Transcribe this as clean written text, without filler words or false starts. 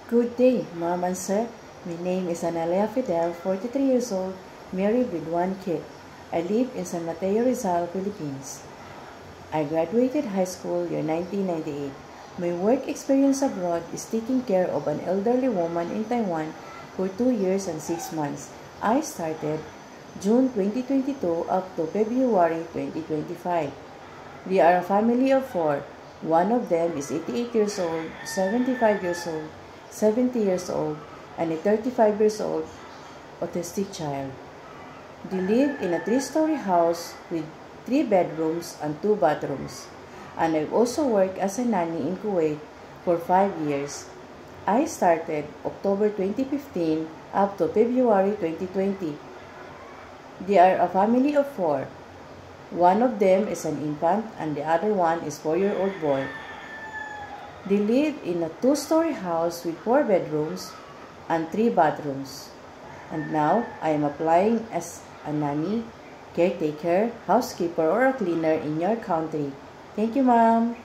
Good day, Mom and Sir. My name is Analea Fidel, 43 years old, married with one kid. I live in San Mateo, Rizal, Philippines. I graduated high school year 1998. My work experience abroad is taking care of an elderly woman in Taiwan for 2 years and 6 months. I started June 2022 up to February 2025. We are a family of 4. One of them is 88 years old, 75 years old, 70 years old, and a 35 years old autistic child. They live in a 3-story house with 3 bedrooms and 2 bathrooms. And I've also worked as a nanny in Kuwait for 5 years. I started October 2015 up to February 2020. They are a family of 4. One of them is an infant and the other one is 4-year-old boy. They live in a 2-story house with 4 bedrooms and 3 bathrooms. And now I am applying as a nanny, caretaker, housekeeper, or a cleaner in your country. Thank you, Mom.